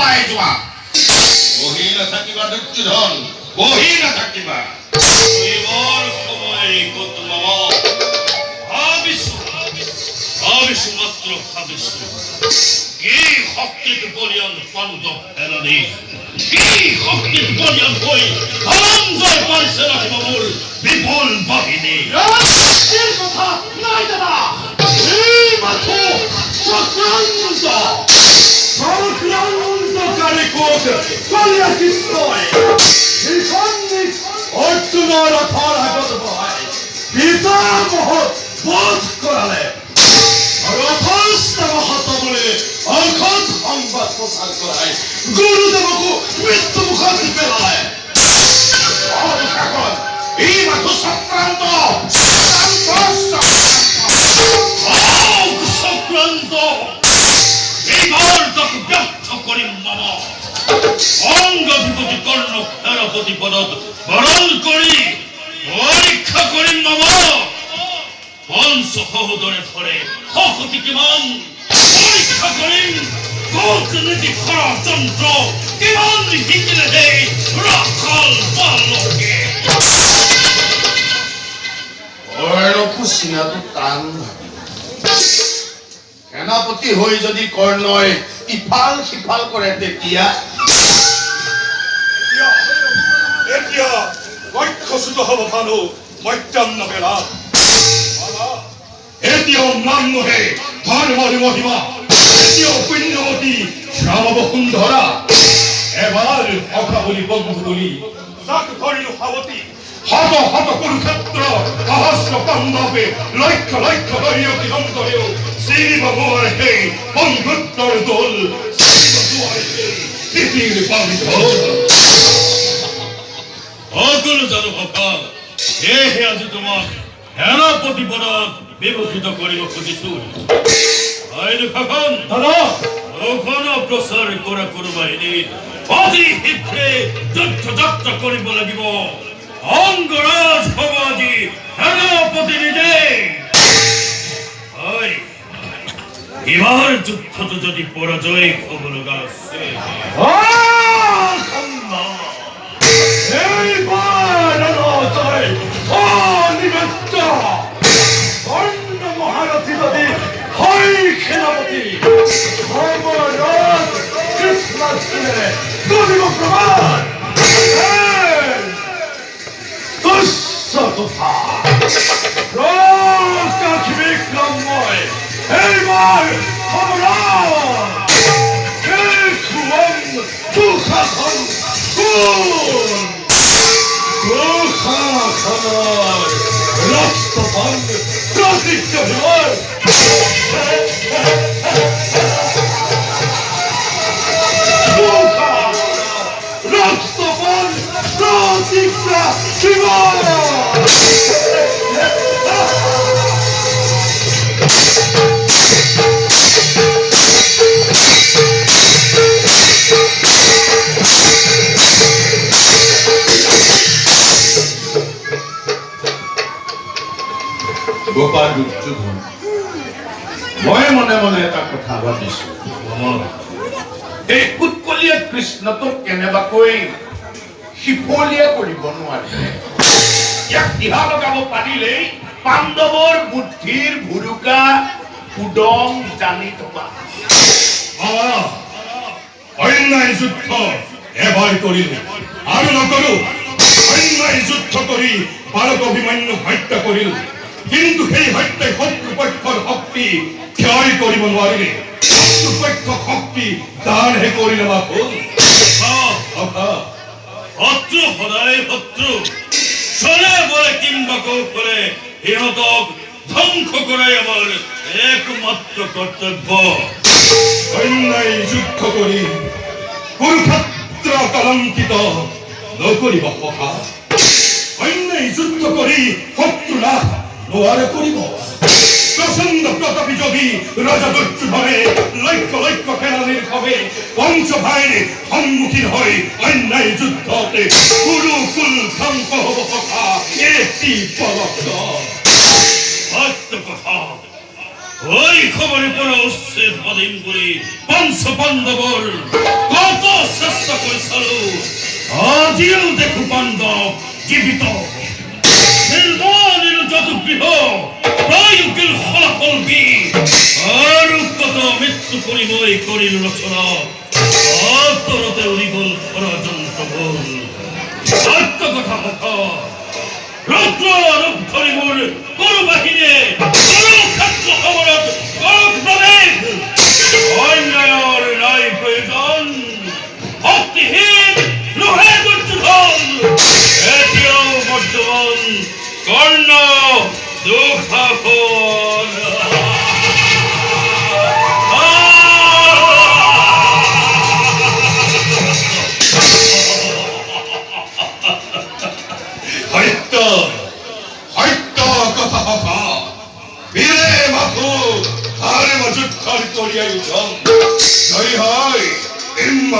পলাই যোৱা বহি নাথাকিবা দুৰ্যোধন বহি নাথাকিবা এইবাৰ সময় কত মামা ভাবিছো মাত্ৰ ভাবিছো কি শক্তিত বলিয়ান পাণ্ডৱ সেনানী কি শক্তিত বলিয়ান হৈ ধনঞ্জয় পাৰিছে ৰাখিব মোৰ বিপুল বাহিনী কথা নাই দাদা এই মাথো চক্ৰান্তকাৰী কোট কলিয়া কৃষ্ণই শ্ৰীখণ্ডিত অৰ্জুনৰ ৰথৰ আগত বহাই পিতামহক বধ কৰালে আৰু অসস্ত বুলি অৰ্ঘত সংবাদ প্ৰচাৰ কৰাই গুৰুদেৱকো মৃত্যুমুখত পেলালে এই মাথো চক্ৰান্ত এইবাৰ তোক ব্যৰ্থ কৰিম মামা অংগধিপতি কৰ্ণ সেনাপতি পদত বৰণ কৰি পৰীক্ষা কৰিম মামা পঞ্চ সহোদৰে ফৰে শক্তি কিমান পৰীক্ষা কৰিম কূটনীতি ষড়যন্ত্ৰ কিমান শিকিলে সেই ৰাখাল বালকে চিনাটো টান সেনাপতি হৈ যদি কৰ্ণই ইফাল সিফাল কৰে তেতিয়া বক্ষচ্যুত হব ভালো মধ্যাহ্ন বেলা এতিয়াও নাম নহে ধৰ্মৰ মহিমা এতিয়াও পুণ্যৱতী শ্যাম বসুন্ধৰা এবাৰ সখা বুলি বন্ধু বুলি তাক ধৰিলো সাৱতী শত শত কুৰুক্ষেত্ৰ সহস্ৰ পাণ্ডৱে লক্ষ লক্ষ দৈয়কী দন্তৰেও চিৰিব নোৱাৰে সেই বন্ধুত্বৰ দোল চিৰিব নোৱাৰে সেই তিতিৰ বান্ধোল সকলো জানো ভকা সেয়েহে আজি তোমাক সেনাপতি পদত বিভূষিত কৰিব খুজিছো প্ৰচাৰ কৰা কোনো বাহিনীত অতি শীঘ্ৰে যুদ্ধ যাত্ৰা কৰিব লাগিব অংগৰাজ হব আজি সেনাপতি নিজে এবাৰ যুদ্ধটো যদি পৰাজয় হব লগা আছে মহারথী যদি হয় সেনাপতি করিব প্রমাণ বিক্রময় এইবার রক্তপান প্রতিষ্ঠা রক্তপান প্রতিষ্ঠা জীবন গোপাল দুৰ্যোধন মই মনে মনে এটা কথা ভাবিছো এই কুটকলীয়া কৃষ্ণটোক কেনেবাকৈ শিফলীয়া কৰিব নোৱাৰে ইয়াক দিহা লগাব পাৰিলেই পাণ্ডৱৰ বুদ্ধিৰ ভুৰুকা উদং জানি থকা অন্যায় যুদ্ধ এবাৰ কৰিলো আৰু নকৰো অন্যায় যুদ্ধ কৰি বালক অভিমন্যুক হত্যা কৰিলো কিন্তু সেই হত্যাই শত্ৰুপক্ষৰ শক্তি ক্ষয় কৰিব নোৱাৰিলে শত্ৰুপক্ষ শক্তি দানহে কৰিলে শত্ৰু সদায় শত্ৰু চলে বলে কিংবা কৌশলে সিহঁতক ধ্বংস কৰাই আমাৰ একমাত্ৰ কৰ্তব্য অন্যায় যুদ্ধ কৰি কুৰুক্ষেত্ৰ কলংকিত নকৰিব সখা অন্যায় যুদ্ধ কৰি শত্ৰু নাশ নোৱাৰে কৰিব প্ৰচণ্ড প্ৰতাপী যদি ৰজা দুৰ্যোধনে লক্ষ লক্ষ সেনানীৰ সবে পঞ্চভাইৰ সন্মুখীন হৈ অন্যায় যুদ্ধতে কুৰুকুল ধ্বংস হব সখা এটি পলব্ধ সত্য কথা ওই খবরে পড়া উচ্ছেদ পদিন করে পঞ্চ পাণ্ডৱৰ কত চেষ্টা কৰিছিলো আজিও দেখো পাণ্ডৱ জীবিত নিৰ্মল যদুগৃহ প্ৰয়োগিল ফলাফল বি আৰু কত মৃত্যু কৰি মই কৰিলো ৰচনা আত্মৰতে উৰি গল ষড়যন্ত্ৰ বল সত্য কথা কথা রুদ্র রূপ ধরি মোর গরু বাহিনী গরু ক্ষেত্র সমরত গরু প্রবেগ অন্যায়ের নাই প্রয়োজন ভক্তিহীন লোহে দুর্যোধন এটিও বর্তমান কর্ণ দুঃখাপন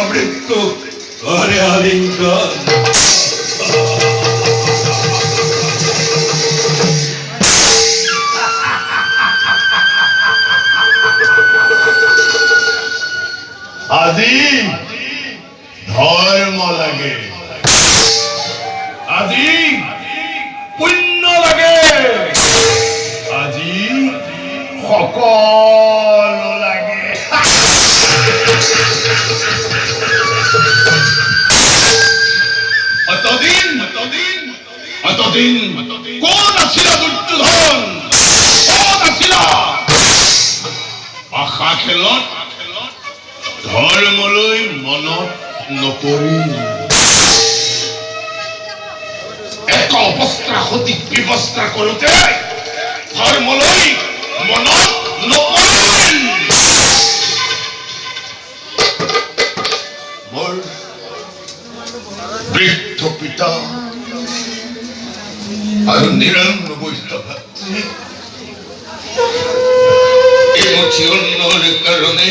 মৃত্যু করে আলিঙ্গন আজি ধর্ম লাগে আজি পুণ্য লাগে আজি সকলো লাগে অতদিন কোন আছিল দুৰ্যোধন কোন আছিল আশা খেলত ধৰ্মলৈ মনত নপৰিল এক অৱস্থা সঠিক ব্যৱস্থা কৰোঁতে ধৰ্মলৈ মনত নপৰিল মোৰ বৃদ্ধ পিতা আৰু ৯৯টা ভাতৃ এই অন্যৰ কাৰণে